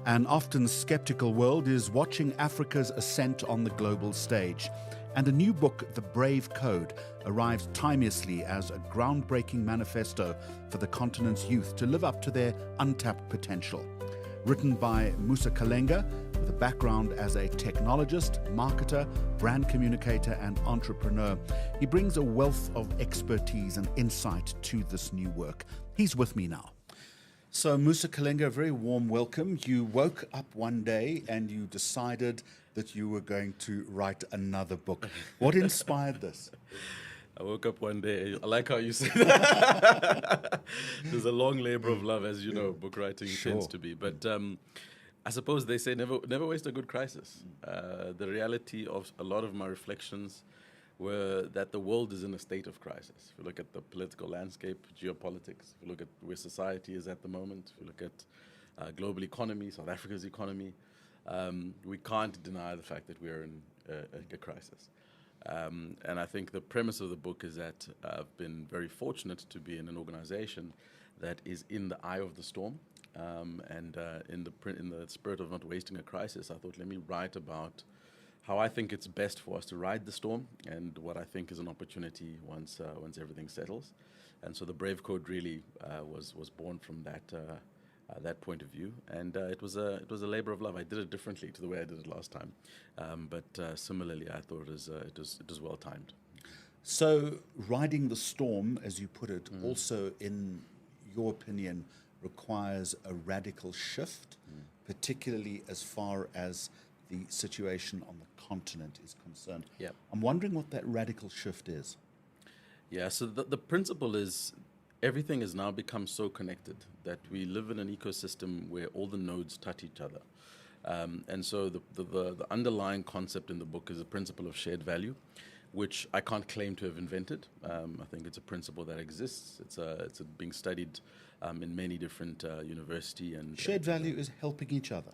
An often skeptical world is watching Africa's ascent on the global stage. And a new book, The Brave Code, arrives timelessly as a groundbreaking manifesto for the continent's youth to live up to their untapped potential. Written by Musa Kalenga, with a background as a technologist, marketer, brand communicator, and entrepreneur, he brings a wealth of expertise and insight to this new work. He's with me now. So, Musa Kalenga, a very warm welcome. You woke up one day and you decided that you were going to write another book. What inspired this? I woke up one day. I like how you say that. There's a long labor of love, as you know, book writing tends to be. But I suppose they say never waste a good crisis. The reality of a lot of my reflections were that the world is in a state of crisis. If you look at the political landscape, geopolitics, if you look at where society is at the moment, if you look at global economy, South Africa's economy, we can't deny the fact that we're in a crisis. And I think the premise of the book is that I've been very fortunate to be in an organization that is in the eye of the storm. And in the spirit of not wasting a crisis, I thought, let me write about how I think it's best for us to ride the storm and what I think is an opportunity once everything settles. And so the Brave Code really was born from that point of view, and it was a labor of love. I did it differently to the way I did it last time, but similarly, I thought it was well timed. So, riding the storm, as you put it, also, in your opinion, requires a radical shift, particularly as far as the situation on the continent is concerned. Yep. I'm wondering what that radical shift is. Yeah, so the principle is everything has now become so connected that we live in an ecosystem where all the nodes touch each other. And so the underlying concept in the book is a principle of shared value, which I can't claim to have invented. I think it's a principle that exists. It's being studied in many different university and shared value is helping each other.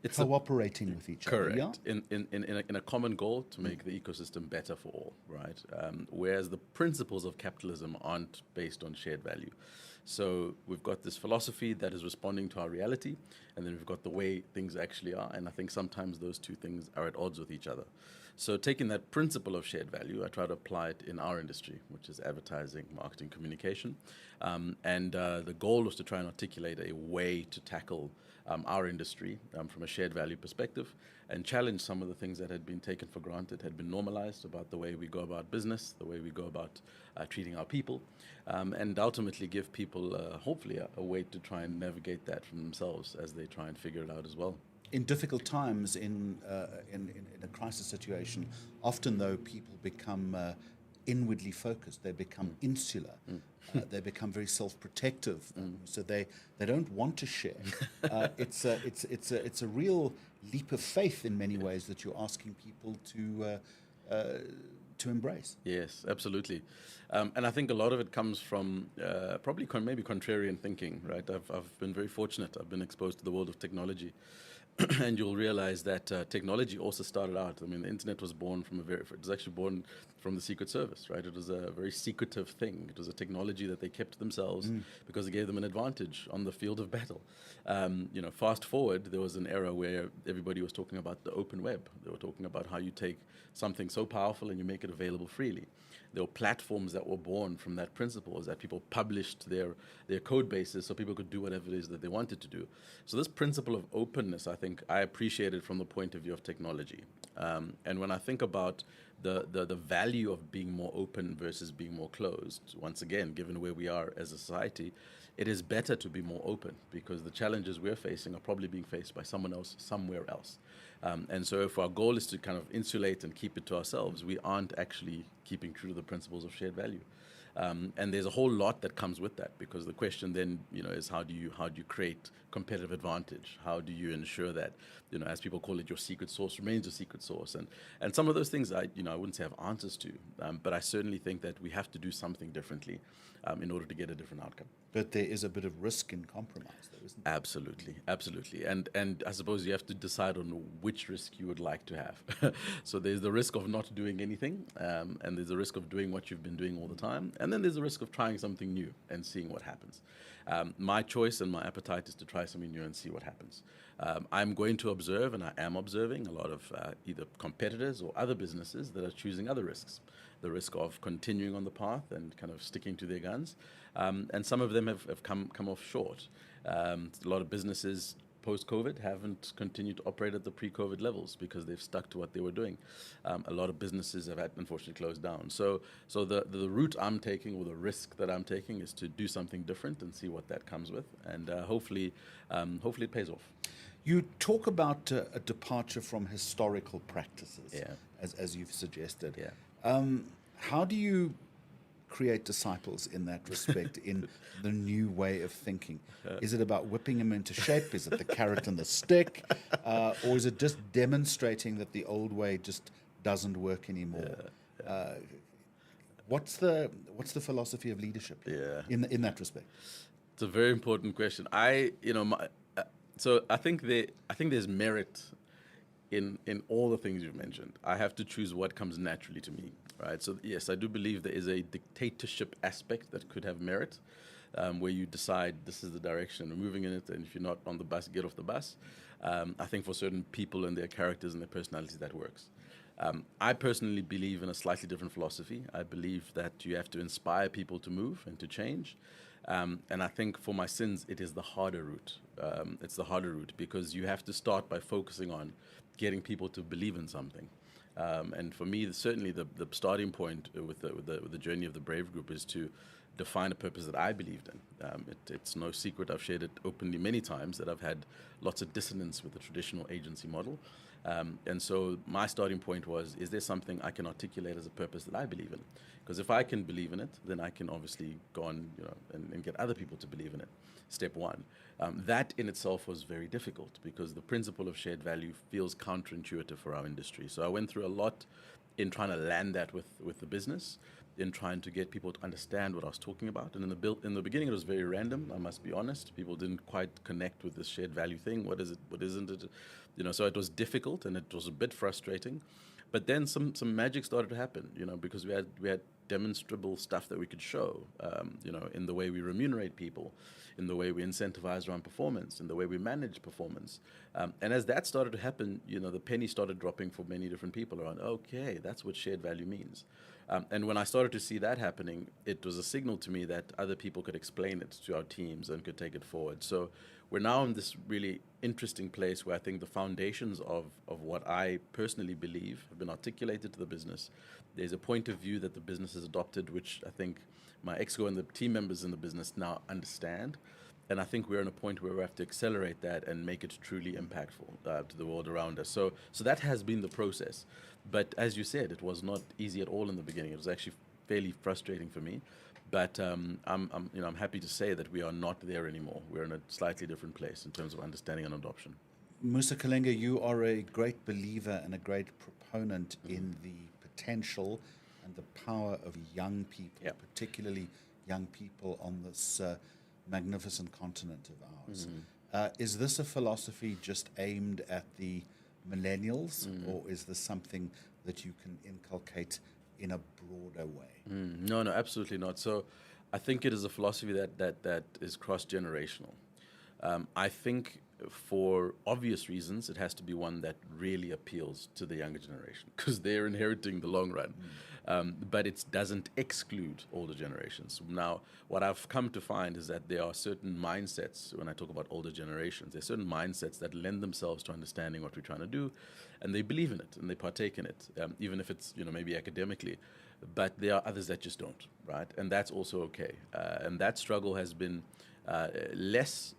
It's cooperating with each other. Correct. Yeah? In a common goal to make the ecosystem better for all, right? Whereas the principles of capitalism aren't based on shared value. So we've got this philosophy that is responding to our reality, and then we've got the way things actually are, and I think sometimes those two things are at odds with each other. So taking that principle of shared value, I try to apply it in our industry, which is advertising, marketing, communication. And the goal was to try and articulate a way to tackle our industry from a shared value perspective and challenge some of the things that had been taken for granted, had been normalized about the way we go about business, the way we go about treating our people, and ultimately give people, hopefully, a way to try and navigate that for themselves as they try and figure it out as well. In difficult times, in a crisis situation, often though people become inwardly focused, they become insular, they become very self-protective, so they don't want to share. It's a real leap of faith in many ways that you're asking people to embrace. Yes, absolutely. And I think a lot of it comes from probably maybe contrarian thinking, right? I've been very fortunate. I've been exposed to the world of technology. And you'll realize that technology also started out. I mean, the internet was born it was actually born from the Secret Service, right? It was a very secretive thing. It was a technology that they kept to themselves because it gave them an advantage on the field of battle. Fast forward, there was an era where everybody was talking about the open web. They were talking about how you take something so powerful and you make it available freely. There were platforms that were born from that principle, is that people published their code bases so people could do whatever it is that they wanted to do. So this principle of openness, I think I appreciated from the point of view of technology. And when I think about the value of being more open versus being more closed, once again, given where we are as a society, it is better to be more open because the challenges we're facing are probably being faced by someone else somewhere else. And so if our goal is to kind of insulate and keep it to ourselves, we aren't actually keeping true to the principles of shared value. And there's a whole lot that comes with that, because the question then, is how do you create competitive advantage? How do you ensure that, as people call it, your secret sauce remains your secret sauce? And some of those things I wouldn't say have answers to, but I certainly think that we have to do something differently in order to get a different outcome. But there is a bit of risk in compromise, though, isn't there? Absolutely. And I suppose you have to decide on which risk you would like to have. So there's the risk of not doing anything, and there's the risk of doing what you've been doing all the time, and then there's the risk of trying something new and seeing what happens. My choice and my appetite is to try something new and see what happens. I'm going to observe, and I am observing a lot of either competitors or other businesses that are choosing other risks. The risk of continuing on the path and kind of sticking to their guns. And some of them have come off short. A lot of businesses post-COVID haven't continued to operate at the pre-COVID levels because they've stuck to what they were doing. A lot of businesses have had, unfortunately, closed down. So the route I'm taking, or the risk that I'm taking, is to do something different and see what that comes with, and hopefully it pays off. You talk about a departure from historical practices, Yeah. as you've suggested. Yeah. How do you create disciples in that respect, in the new way of thinking? Is it about whipping them into shape? Is it the carrot and the stick? Or is it just demonstrating that the old way just doesn't work anymore? What's the philosophy of leadership in that respect? It's a very important question. So I think there's merit in all the things you've mentioned. I have to choose what comes naturally to me, right? So yes, I do believe there is a dictatorship aspect that could have merit, where you decide this is the direction we're moving in it, and if you're not on the bus, get off the bus. I think for certain people and their characters and their personalities, that works. I personally believe in a slightly different philosophy. I believe that you have to inspire people to move and to change. And I think for my sins, it is the harder route. It's the harder route because you have to start by focusing on getting people to believe in something. And for me, certainly the starting point with the journey of the Brave Group is to define a purpose that I believed in. It's no secret, I've shared it openly many times, that I've had lots of dissonance with the traditional agency model. And so my starting point was, is there something I can articulate as a purpose that I believe in? Because if I can believe in it, then I can obviously go on, and get other people to believe in it. Step one. That in itself was very difficult because the principle of shared value feels counterintuitive for our industry. So I went through a lot in trying to land that with the business, in trying to get people to understand what I was talking about. And in the beginning, it was very random, I must be honest. People didn't quite connect with this shared value thing. What is it? What isn't it? So it was difficult and it was a bit frustrating. But then some magic started to happen, because we had demonstrable stuff that we could show, in the way we remunerate people, in the way we incentivize around performance, in the way we manage performance. And as that started to happen, the penny started dropping for many different people around, okay, that's what shared value means. And when I started to see that happening, it was a signal to me that other people could explain it to our teams and could take it forward. So we're now in this really interesting place where I think the foundations of what I personally believe have been articulated to the business. There's a point of view that the business has adopted, which I think my exco and the team members in the business now understand. And I think we're in a point where we have to accelerate that and make it truly impactful to the world around us. So that has been the process. But as you said, it was not easy at all in the beginning. It was actually fairly frustrating for me. But I'm happy to say that we are not there anymore. We're in a slightly different place in terms of understanding and adoption. Musa Kalenga, you are a great believer and a great proponent in the potential and the power of young people, particularly young people on this magnificent continent of ours. Is this a philosophy just aimed at the millennials, or is this something that you can inculcate in a broader way? No, absolutely not. So I think it is a philosophy that is cross-generational. I think for obvious reasons, it has to be one that really appeals to the younger generation because they're inheriting the long run. But it doesn't exclude older generations. Now, what I've come to find is that there are certain mindsets, when I talk about older generations, there's certain mindsets that lend themselves to understanding what we're trying to do, and they believe in it, and they partake in it, even if it's, maybe academically. But there are others that just don't, right? And that's also okay. And that struggle has been less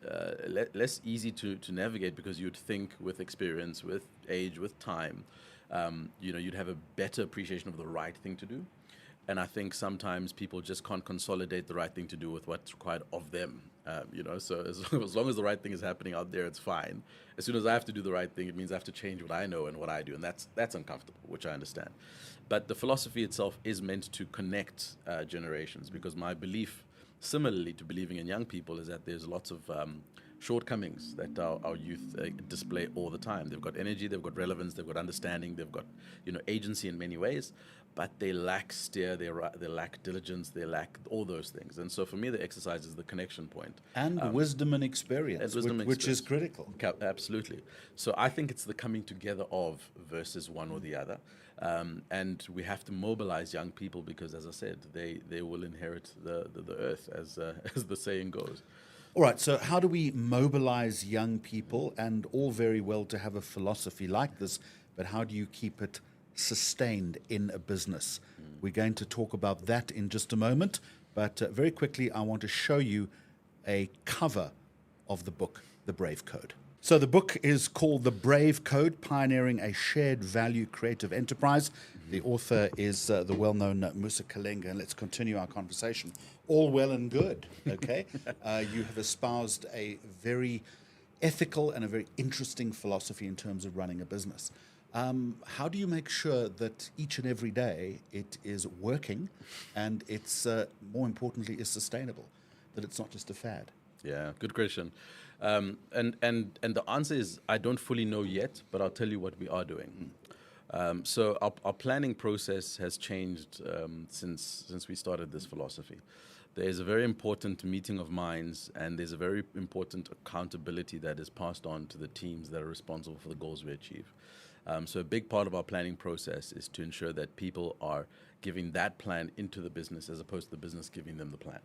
easy to navigate because you'd think with experience, with age, with time, you'd have a better appreciation of the right thing to do. And I think sometimes people just can't consolidate the right thing to do with what's required of them. So as long as the right thing is happening out there, it's fine. As soon as I have to do the right thing, it means I have to change what I know and what I do. And that's uncomfortable, which I understand. But the philosophy itself is meant to connect generations because my belief, similarly to believing in young people, is that there's lots of shortcomings that our youth display all the time. They've got energy, they've got relevance, they've got understanding, they've got agency in many ways, but they lack steer, they lack diligence, they lack all those things. And so for me, the exercise is the connection point. And wisdom and experience, which is critical. Absolutely. So I think it's the coming together of versus one or the other. And we have to mobilize young people because, as I said, they will inherit the earth, as the saying goes. All right, so how do we mobilize young people? And all very well to have a philosophy like this, but how do you keep it sustained in a business? We're going to talk about that in just a moment, but very quickly I want to show you a cover of the book, The Brave Code. So the book is called The Brave Code, Pioneering a Shared Value Creative Enterprise. The author is the well-known Musa Kalenga, and let's continue our conversation. All well and good, okay? You have espoused a very ethical and a very interesting philosophy in terms of running a business. How do you make sure that each and every day it is working and it's, more importantly, is sustainable, that it's not just a fad? Yeah, good question. And the answer is I don't fully know yet, but I'll tell you what we are doing. So our planning process has changed since we started this philosophy. There's a very important meeting of minds, and there's a very important accountability that is passed on to the teams that are responsible for the goals we achieve. So a big part of our planning process is to ensure that people are giving that plan into the business as opposed to the business giving them the plan.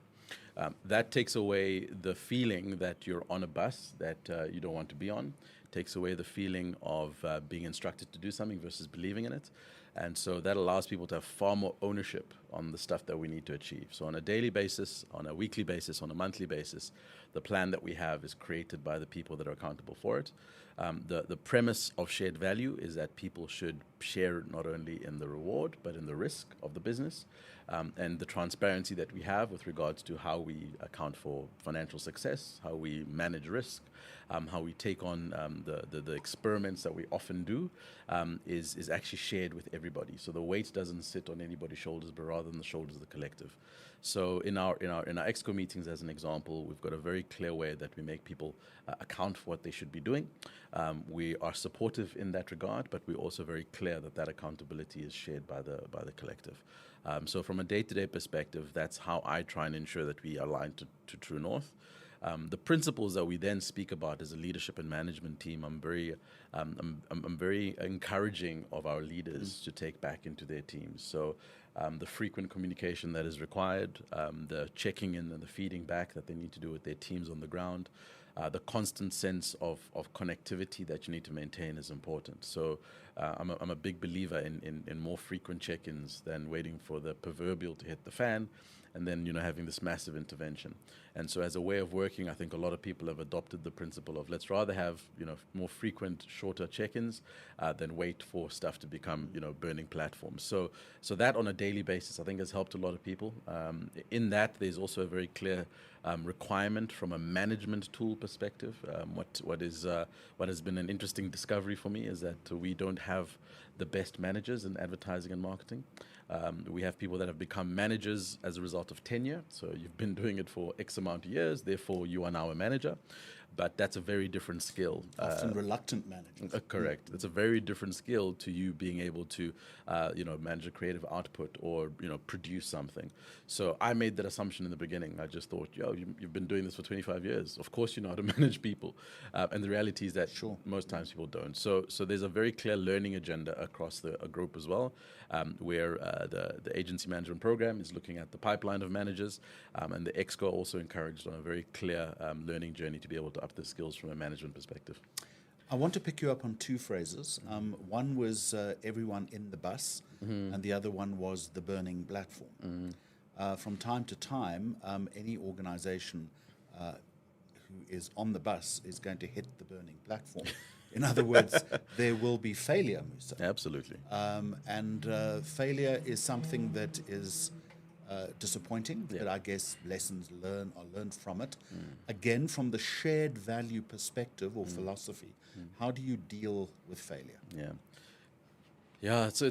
That takes away the feeling that you're on a bus that you don't want to be on. Takes away the feeling of being instructed to do something versus believing in it. And so that allows people to have far more ownership on the stuff that we need to achieve. So on a daily basis, on a weekly basis, on a monthly basis, the plan that we have is created by the people that are accountable for it. The premise of shared value is that people should share not only in the reward, but in the risk of the business, and the transparency that we have with regards to how we account for financial success, how we manage risk, how we take on the experiments that we often do is actually shared with everybody. So the weight doesn't sit on anybody's shoulders, but rather on the shoulders of the collective. So in our exco meetings, as an example, we've got a very clear way that we make people account for what they should be doing. We are supportive in that regard, but we're also very clear that accountability is shared by the collective. So from a day-to-day perspective, that's how I try and ensure that we align to True North. The principles that we then speak about as a leadership and management team, I'm very encouraging of our leaders to take back into their teams. So the frequent communication that is required, the checking in and the feeding back that they need to do with their teams on the ground, the constant sense of connectivity that you need to maintain is important. So I'm a big believer in more frequent check-ins than waiting for the proverbial to hit the fan and then having this massive intervention. And so as a way of working, I think a lot of people have adopted the principle of let's rather have more frequent, shorter check-ins than wait for stuff to become burning platforms. So that on a daily basis, I think has helped a lot of people. In that, there's also a very clear requirement from a management tool perspective. What has been an interesting discovery for me is that we don't have the best managers in advertising and marketing. We have people that have become managers as a result of tenure. So you've been doing it for X amount of years, therefore you are now a manager. But that's a very different skill. Often reluctant managers. Correct. It's a very different skill to you being able to, manage a creative output or, produce something. So I made that assumption in the beginning. I just thought, you've been doing this for 25 years. Of course you know how to manage people. And the reality is that most times people don't. So there's a very clear learning agenda across a group as well, where the agency management program is looking at the pipeline of managers, and the EXCO also encouraged on a very clear learning journey to be able to up the skills from a management perspective. I want to pick you up on two phrases. One was everyone in the bus, and the other one was the burning platform. From time to time, any organization who is on the bus is going to hit the burning platform. In other words, there will be failure, Musa. Absolutely. And failure is something that is disappointing, but I guess lessons are learned from it. Again, from the shared value perspective or philosophy, how do you deal with failure? Yeah, it's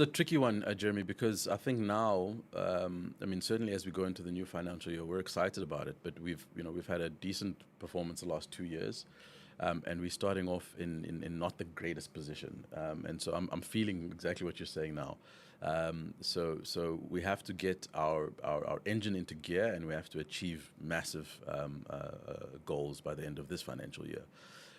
a tricky one, Jeremy, because I think now, I mean, certainly as we go into the new financial year, we're excited about it. But we've had a decent performance the last 2 years, and we're starting off in not the greatest position. And so I'm feeling exactly what you're saying now. So we have to get our engine into gear, and we have to achieve massive goals by the end of this financial year.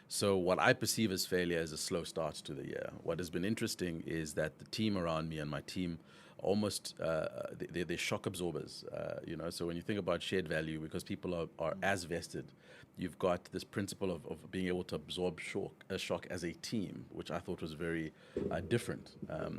So what I perceive as failure is a slow start to the year. What has been interesting is that the team around me and my team almost they're shock absorbers. So when you think about shared value, because people are as vested, you've got this principle of being able to absorb shock as a team, which I thought was very different.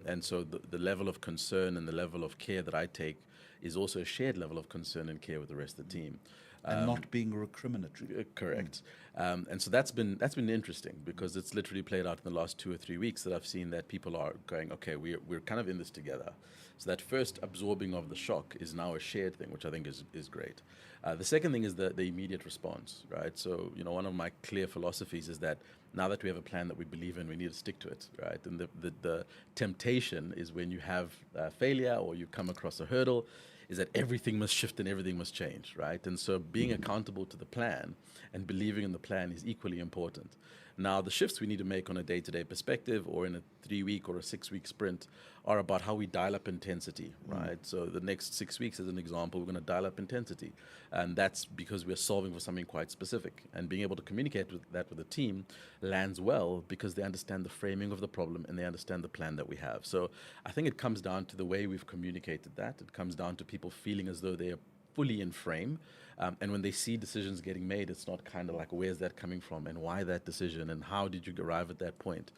And so the level of concern and the level of care that I take is also a shared level of concern and care with the rest of the team. And not being recriminatory. Correct. And so that's been interesting, because it's literally played out in the last 2 or 3 weeks that I've seen that people are going, okay, we're kind of in this together. So that first absorbing of the shock is now a shared thing, which I think is great. The second thing is the immediate response, right? So, one of my clear philosophies is that now that we have a plan that we believe in, we need to stick to it, right? And the temptation is when you have failure or you come across a hurdle, is that everything must shift and everything must change, right? And so being accountable to the plan and believing in the plan is equally important. Now, the shifts we need to make on a day-to-day perspective or in a 3-week or a 6-week sprint are about how we dial up intensity, right? So the next 6 weeks, as an example, we're going to dial up intensity. And that's because we're solving for something quite specific. And being able to communicate with the team lands well because they understand the framing of the problem and they understand the plan that we have. So I think it comes down to the way we've communicated that. It comes down to people feeling as though they are fully in frame. And when they see decisions getting made, it's not kind of like, where's that coming from and why that decision and how did you arrive at that point?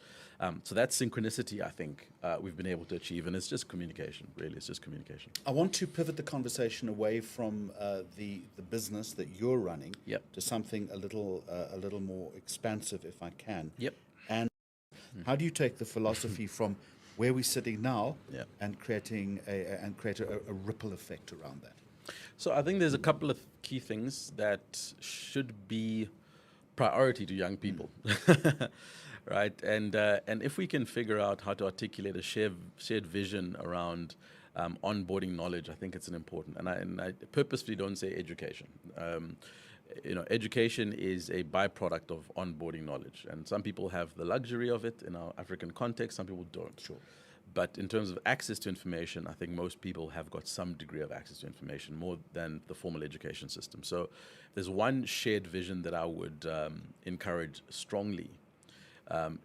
So that synchronicity, I think, we've been able to achieve. And it's just communication, really. It's just communication. I want to pivot the conversation away from the business that you're running to something a little more expansive, if I can. Yep. And how do you take the philosophy from where we're sitting now and create a ripple effect around that? So I think there's a couple of key things that should be priority to young people, right? And if we can figure out how to articulate a shared vision around onboarding knowledge, I think it's an important. And I purposefully don't say education. Education is a byproduct of onboarding knowledge, and some people have the luxury of it in our African context. Some people don't. Sure. But in terms of access to information, I think most people have got some degree of access to information, more than the formal education system. So there's one shared vision that I would encourage strongly,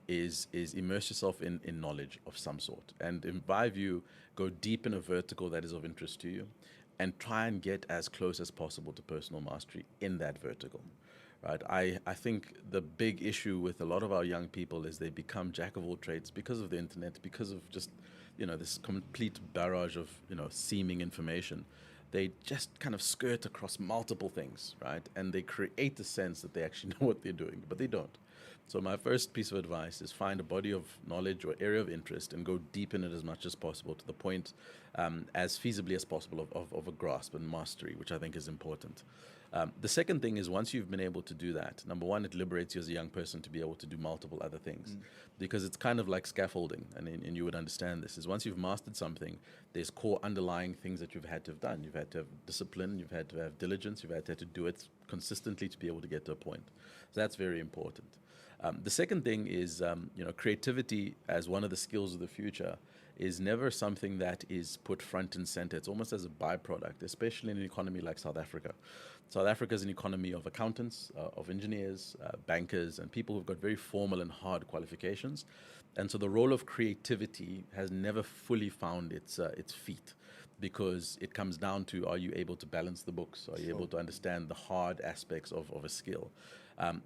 is immerse yourself in knowledge of some sort. And in my view, go deep in a vertical that is of interest to you and try and get as close as possible to personal mastery in that vertical. Right. I think the big issue with a lot of our young people is they become jack of all trades because of the internet, because of just, this complete barrage of, seeming information. They just kind of skirt across multiple things, right? And they create the sense that they actually know what they're doing, but they don't. So my first piece of advice is find a body of knowledge or area of interest and go deep in it as much as possible to the point, as feasibly as possible, of a grasp and mastery, which I think is important. The second thing is, once you've been able to do that, number one, it liberates you as a young person to be able to do multiple other things, because it's kind of like scaffolding, and you would understand this, is once you've mastered something, there's core underlying things that you've had to have done. You've had to have discipline, you've had to have diligence, you've had to do it consistently to be able to get to a point. So that's very important. The second thing is, creativity as one of the skills of the future is never something that is put front and center. It's almost as a byproduct, especially in an economy like South Africa. South Africa is an economy of accountants, of engineers, bankers, and people who've got very formal and hard qualifications. And so the role of creativity has never fully found its feet, because it comes down to, are you able to balance the books? Are you able to understand the hard aspects of a skill?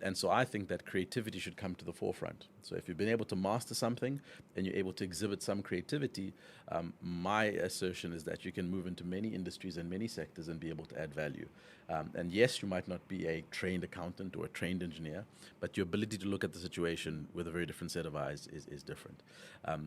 And so I think that creativity should come to the forefront. So if you've been able to master something and you're able to exhibit some creativity, my assertion is that you can move into many industries and many sectors and be able to add value. And yes, you might not be a trained accountant or a trained engineer, but your ability to look at the situation with a very different set of eyes is different.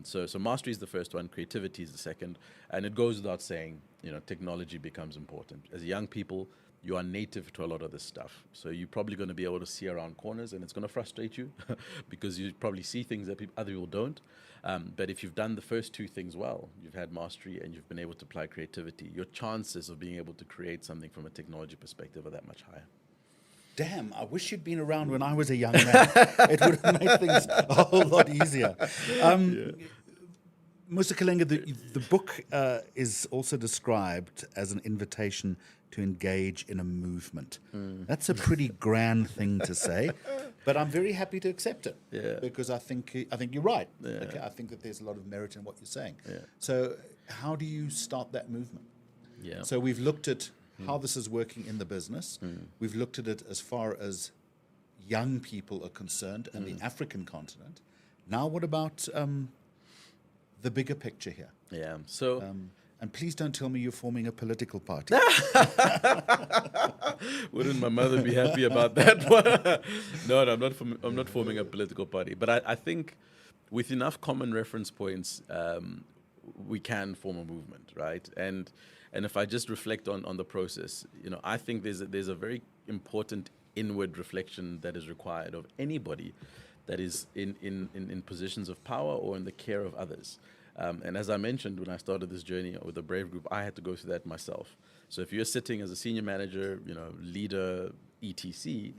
So mastery is the first one, creativity is the second, and it goes without saying, technology becomes important. As young people, you are native to a lot of this stuff. So you're probably going to be able to see around corners, and it's going to frustrate you because you probably see things that other people don't. But if you've done the first two things well, you've had mastery and you've been able to apply creativity, your chances of being able to create something from a technology perspective are that much higher. Damn, I wish you'd been around when I was a young man. It would have made things a whole lot easier. Musa Kalenga, the book is also described as an invitation to engage in a movement. That's a pretty grand thing to say, but I'm very happy to accept it because I think you're right. Okay? I think that there's a lot of merit in what you're saying. So how do you start that movement? So we've looked at how this is working in the business. We've looked at it as far as young people are concerned and the African continent. Now what about the bigger picture here? So, and please don't tell me you're forming a political party. Wouldn't my mother be happy about that one? No, I'm not forming a political party. But I think with enough common reference points, we can form a movement, right? And if I just reflect on the process, I think there's a very important inward reflection that is required of anybody that is in positions of power or in the care of others. And as I mentioned, when I started this journey with the Brave Group, I had to go through that myself. So if you're sitting as a senior manager, leader, etc.,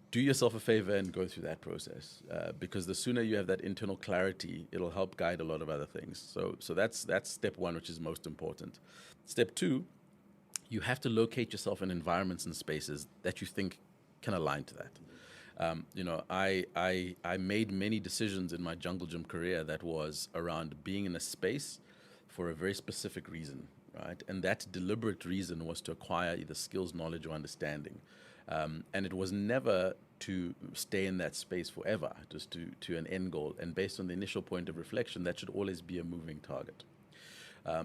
do yourself a favor and go through that process, because the sooner you have that internal clarity, it'll help guide a lot of other things. So that's step one, which is most important. Step two, you have to locate yourself in environments and spaces that you think can align to that. I made many decisions in my jungle gym career that was around being in a space for a very specific reason, right? And that deliberate reason was to acquire either skills, knowledge, or understanding. And it was never to stay in that space forever, just to an end goal. And based on the initial point of reflection, that should always be a moving target.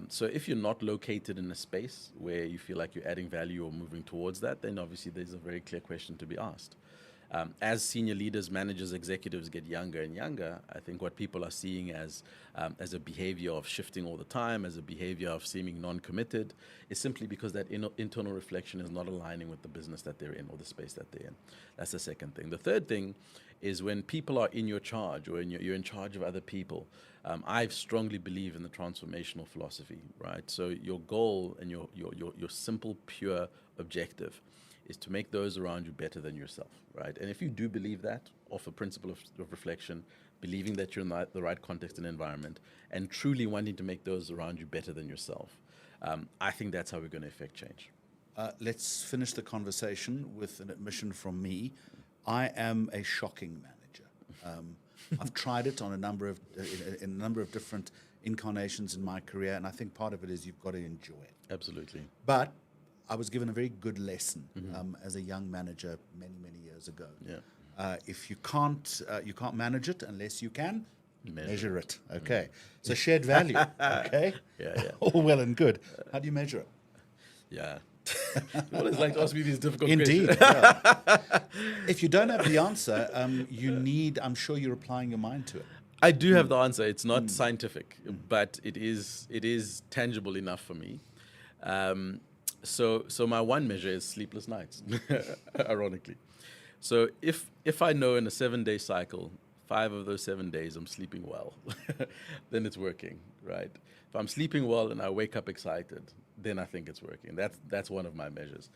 So if you're not located in a space where you feel like you're adding value or moving towards that, then obviously there's a very clear question to be asked. As senior leaders, managers, executives get younger and younger, I think what people are seeing as a behavior of shifting all the time, as a behavior of seeming non-committed, is simply because that internal reflection is not aligning with the business that they're in or the space that they're in. That's the second thing. The third thing is when people are in your charge or you're in charge of other people, I strongly believe in the transformational philosophy, right? So your goal and your simple, pure objective is to make those around you better than yourself, right? And if you do believe that, off a principle of reflection, believing that you're in the right context and environment, and truly wanting to make those around you better than yourself, I think that's how we're going to affect change. Let's finish the conversation with an admission from me. I am a shocking manager. I've tried it on a number of different incarnations in my career, and I think part of it is you've got to enjoy it. Absolutely. But I was given a very good lesson as a young manager many years ago. If you can't manage it unless you can measure it. Okay, so shared value. Okay, all well and good. How do you measure it? You always like to ask me these difficult Indeed, questions. If you don't have the answer, I'm sure you're applying your mind to it. I do have the answer. It's not scientific, but it is tangible enough for me. So my one measure is sleepless nights, ironically. So if I know in a 7-day cycle, 5 of those 7 days I'm sleeping well, then it's working, right? If I'm sleeping well and I wake up excited, then I think it's working. That's one of my measures.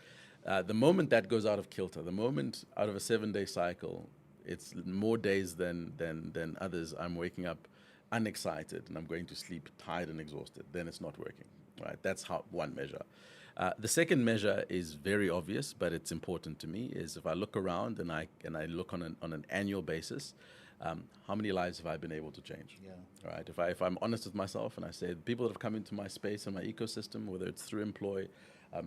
The moment that goes out of kilter, the moment out of a 7-day cycle, it's more days than others, I'm waking up unexcited and I'm going to sleep tired and exhausted, then it's not working, right? That's one measure. The second measure is very obvious, but it's important to me, is if I look around and I look on an annual basis, how many lives have I been able to change? Right? If I'm honest with myself and I say the people that have come into my space and my ecosystem, whether it's through employ,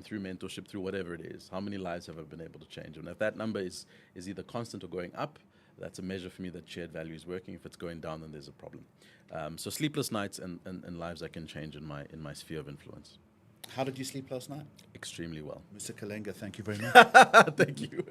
through mentorship, through whatever it is, how many lives have I been able to change? And if that number is either constant or going up, that's a measure for me that shared value is working. If it's going down, then there's a problem. So sleepless nights and lives I can change in my sphere of influence. How did you sleep last night? Extremely well. Musa Kalenga, thank you very much. Thank you.